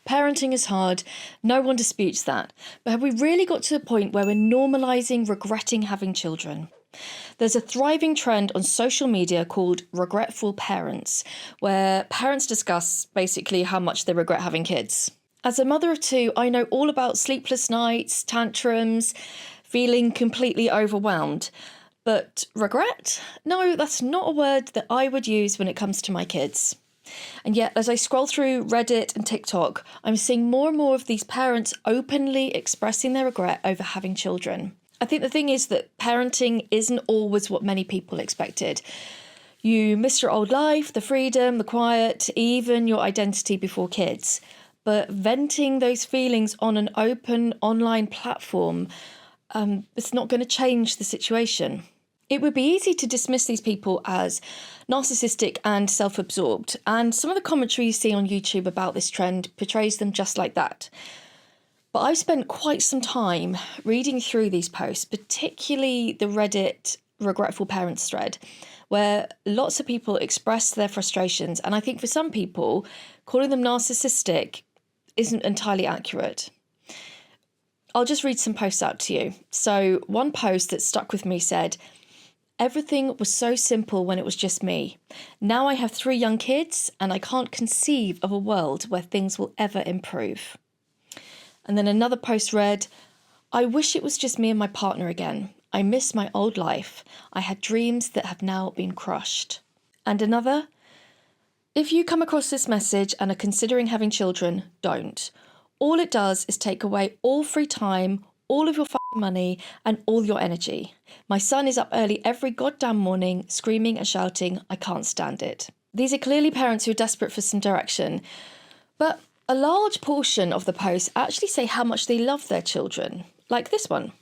Parenting is hard, no one disputes that. But have we really got to the point where we're normalising regretting having children? There's a thriving trend on social media called Regretful Parents, where parents discuss basically how much they regret having kids. As a mother of two, I know all about sleepless nights, tantrums, feeling completely overwhelmed. But regret? No, that's not a word that I would use when it comes to my kids. And yet, as I scroll through Reddit and TikTok, I'm seeing more and more of these parents openly expressing their regret over having children. I think the thing is that parenting isn't always what many people expected. You miss your old life, the freedom, the quiet, even your identity before kids. But venting those feelings on an open online platform, it's not going to change the situation. It would be easy to dismiss these people as narcissistic and self-absorbed, and some of the commentary you see on YouTube about this trend portrays them just like that. But I've spent quite some time reading through these posts, particularly the Reddit Regretful Parents thread, where lots of people express their frustrations, and I think for some people, calling them narcissistic isn't entirely accurate. I'll just read some posts out to you. So one post that stuck with me said, "Everything was so simple when it was just me. Now I have 3 young kids and I can't conceive of a world where things will ever improve." And then another post read, "I wish it was just me and my partner again. I miss my old life. I had dreams that have now been crushed." And another, "If you come across this message and are considering having children, don't. All it does is take away all free time, all of your money and all your energy. My son is up early every goddamn morning, screaming and shouting. I can't stand it." These are clearly parents who are desperate for some direction, but a large portion of the posts actually say how much they love their children. Like this one.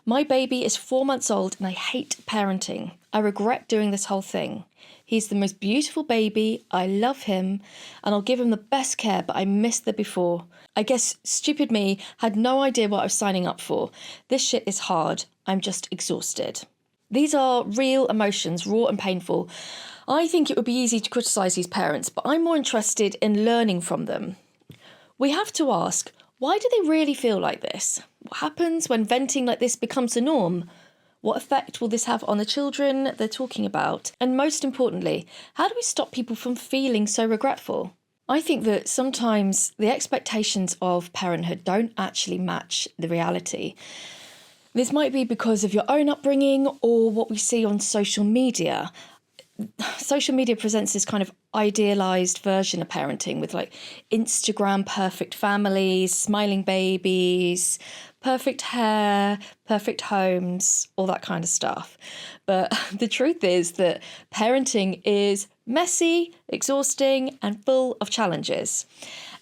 "My baby is 4 months old and I hate parenting. I regret doing this whole thing. He's the most beautiful baby. I love him and I'll give him the best care, but I missed the before. I guess stupid me had no idea what I was signing up for. This shit is hard. I'm just exhausted." These are real emotions, raw and painful. I think it would be easy to criticise these parents, but I'm more interested in learning from them. We have to ask, why do they really feel like this? What happens when venting like this becomes the norm? What effect will this have on the children they're talking about? And most importantly, how do we stop people from feeling so regretful? I think that sometimes the expectations of parenthood don't actually match the reality. This might be because of your own upbringing or what we see on social media. Social media presents this kind of idealised version of parenting with like Instagram perfect families, smiling babies, perfect hair, perfect homes, all that kind of stuff. But the truth is that parenting is messy, exhausting, and full of challenges.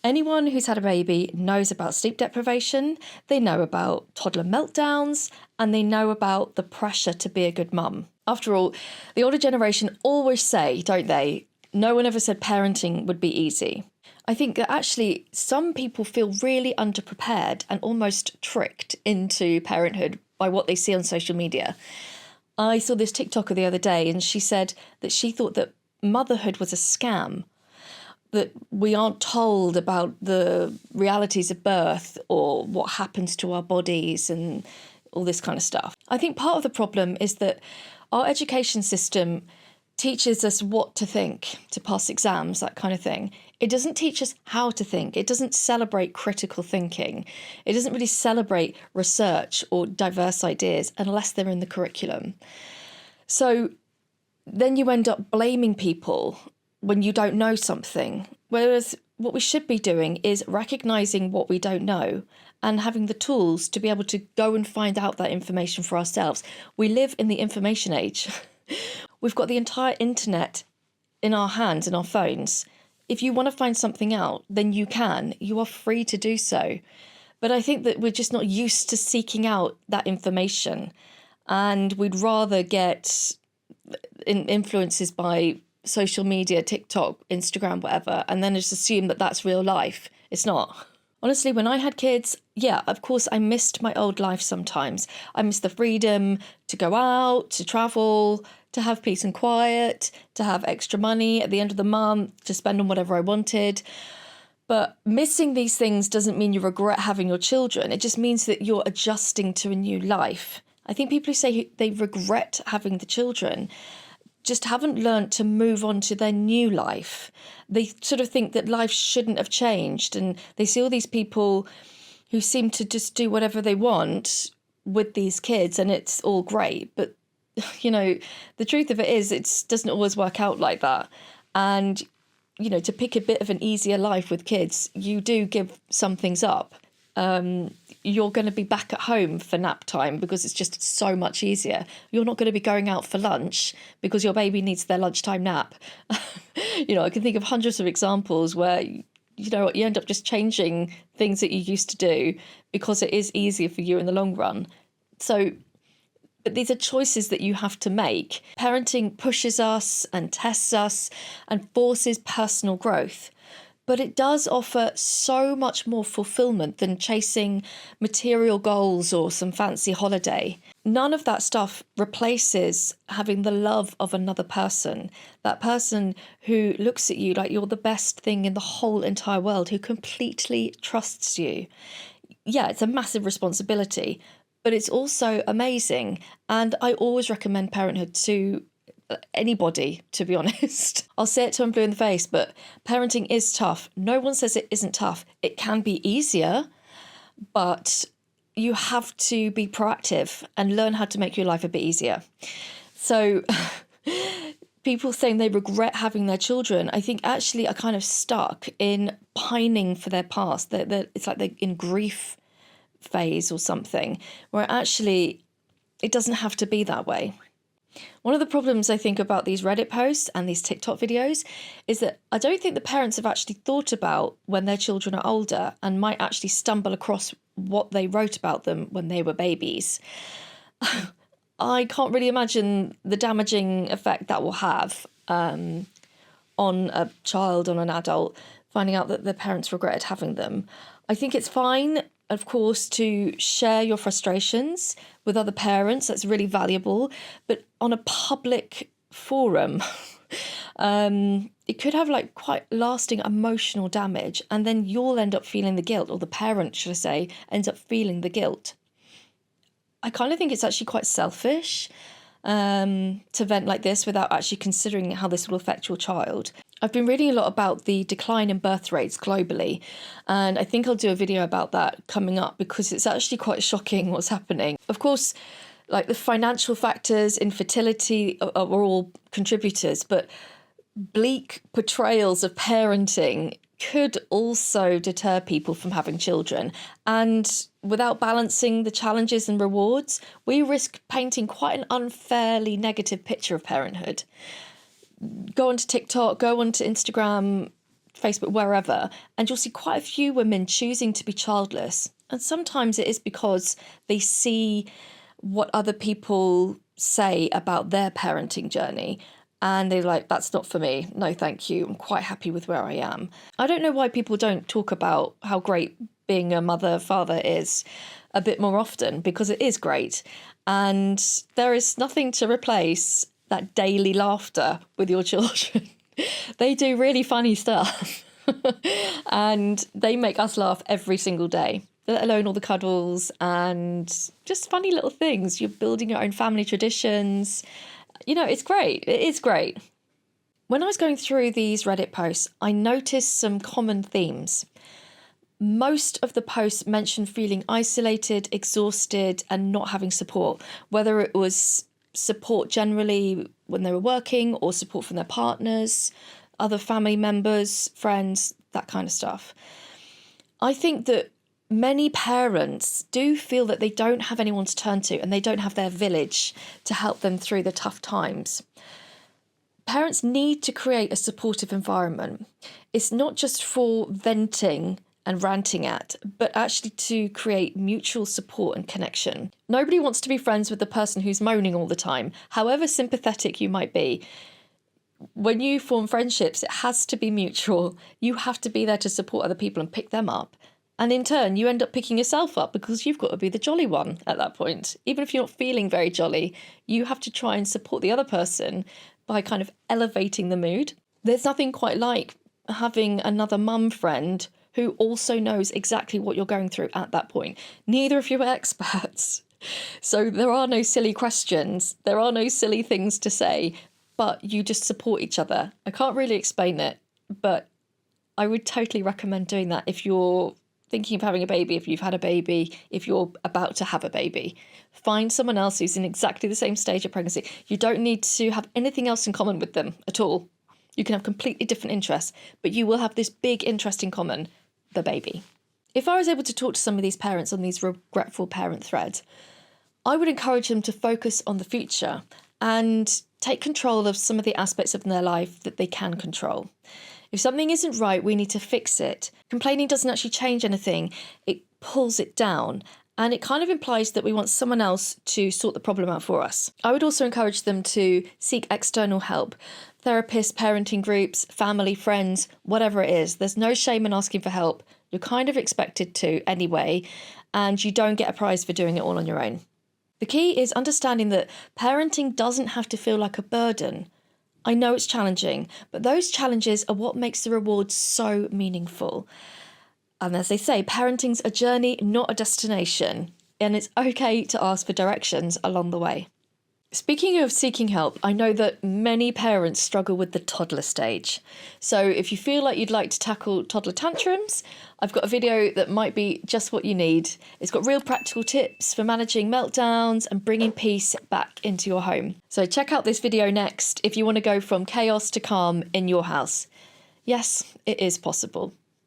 Anyone who's had a baby knows about sleep deprivation, they know about toddler meltdowns, and they know about the pressure to be a good mum. After all, the older generation always say, don't they, no one ever said parenting would be easy. I think that actually some people feel really underprepared and almost tricked into parenthood by what they see on social media. I saw this TikToker the other day and she said that she thought that motherhood was a scam, that we aren't told about the realities of birth or what happens to our bodies and all this kind of stuff. I think part of the problem is that our education system teaches us what to think, to pass exams, that kind of thing. It doesn't teach us how to think. It doesn't celebrate critical thinking. It doesn't really celebrate research or diverse ideas unless they're in the curriculum. So then you end up blaming people when you don't know something. Whereas what we should be doing is recognising what we don't know and having the tools to be able to go and find out that information for ourselves. We live in the information age. We've got the entire internet in our hands, in our phones. If you want to find something out, then you can. You are free to do so. But I think that we're just not used to seeking out that information. And we'd rather get influences by social media, TikTok, Instagram, whatever, and then just assume that that's real life. It's not. Honestly, when I had kids, yeah, of course, I missed my old life sometimes. I missed the freedom to go out, to travel, to have peace and quiet, to have extra money at the end of the month, to spend on whatever I wanted. But missing these things doesn't mean you regret having your children. It just means that you're adjusting to a new life. I think people who say they regret having the children just haven't learned to move on to their new life. They sort of think that life shouldn't have changed, and they see all these people who seem to just do whatever they want with these kids, and it's all great. But, the truth of it is it doesn't always work out like that. And, to pick a bit of an easier life with kids, you do give some things up. You're going to be back at home for nap time because it's just so much easier. You're not going to be going out for lunch because your baby needs their lunchtime nap. I can think of hundreds of examples where, you end up just changing things that you used to do because it is easier for you in the long run. But these are choices that you have to make. Parenting pushes us and tests us and forces personal growth. But it does offer so much more fulfillment than chasing material goals or some fancy holiday. None of that stuff replaces having the love of another person, that person who looks at you like you're the best thing in the whole entire world, who completely trusts you. Yeah, it's a massive responsibility, but it's also amazing. And I always recommend Parenthood to anybody, to be honest. I'll say it till I'm blue in the face, but parenting is tough. No one says it isn't tough. It can be easier, but you have to be proactive and learn how to make your life a bit easier. So people saying they regret having their children, I think actually are kind of stuck in pining for their past. It's like they're in grief phase or something, where actually it doesn't have to be that way. One of the problems I think about these Reddit posts and these TikTok videos is that I don't think the parents have actually thought about when their children are older and might actually stumble across what they wrote about them when they were babies. I can't really imagine the damaging effect that will have on a child, on an adult, finding out that their parents regretted having them. I think it's fine, of course, to share your frustrations with other parents. That's really valuable. But on a public forum, it could have quite lasting emotional damage. And then you'll end up feeling the guilt, or the parent, should I say, ends up feeling the guilt. I kind of think it's actually quite selfish to vent like this without actually considering how this will affect your child. I've been reading a lot about the decline in birth rates globally, and I think I'll do a video about that coming up because it's actually quite shocking what's happening. Of course, the financial factors, infertility are all contributors, but bleak portrayals of parenting could also deter people from having children. And without balancing the challenges and rewards, we risk painting quite an unfairly negative picture of parenthood. Go onto TikTok, go onto Instagram, Facebook, wherever, and you'll see quite a few women choosing to be childless. And sometimes it is because they see what other people say about their parenting journey, and they're like, that's not for me. No, thank you. I'm quite happy with where I am. I don't know why people don't talk about how great being a mother, father is a bit more often, because it is great. And there is nothing to replace that daily laughter with your children. They do really funny stuff and they make us laugh every single day, let alone all the cuddles and just funny little things. You're building your own family traditions. It's great. It is great. When I was going through these Reddit posts, I noticed some common themes. Most of the posts mentioned feeling isolated, exhausted, and not having support, whether it was support generally when they were working or support from their partners, other family members, friends, that kind of stuff. I think that many parents do feel that they don't have anyone to turn to and they don't have their village to help them through the tough times. Parents need to create a supportive environment. It's not just for venting and ranting at, but actually to create mutual support and connection. Nobody wants to be friends with the person who's moaning all the time, however sympathetic you might be. When you form friendships, it has to be mutual. You have to be there to support other people and pick them up. And in turn, you end up picking yourself up because you've got to be the jolly one at that point. Even if you're not feeling very jolly, you have to try and support the other person by kind of elevating the mood. There's nothing quite like having another mum friend who also knows exactly what you're going through at that point. Neither of you are experts. So there are no silly questions. There are no silly things to say, but you just support each other. I can't really explain it, but I would totally recommend doing that if you're thinking of having a baby, if you've had a baby, if you're about to have a baby. Find someone else who's in exactly the same stage of pregnancy. You don't need to have anything else in common with them at all. You can have completely different interests, but you will have this big interest in common, the baby. If I was able to talk to some of these parents on these regretful parent threads, I would encourage them to focus on the future and take control of some of the aspects of their life that they can control. If something isn't right, we need to fix it. Complaining doesn't actually change anything. It pulls it down, and it kind of implies that we want someone else to sort the problem out for us. I would also encourage them to seek external help. Therapists, parenting groups, family, friends, whatever it is. There's no shame in asking for help. You're kind of expected to anyway, and you don't get a prize for doing it all on your own. The key is understanding that parenting doesn't have to feel like a burden. I know it's challenging, but those challenges are what makes the reward so meaningful. And as they say, parenting's a journey, not a destination, and it's okay to ask for directions along the way. Speaking of seeking help, I know that many parents struggle with the toddler stage. So if you feel like you'd like to tackle toddler tantrums, I've got a video that might be just what you need. It's got real practical tips for managing meltdowns and bringing peace back into your home. So check out this video next if you want to go from chaos to calm in your house. Yes, it is possible.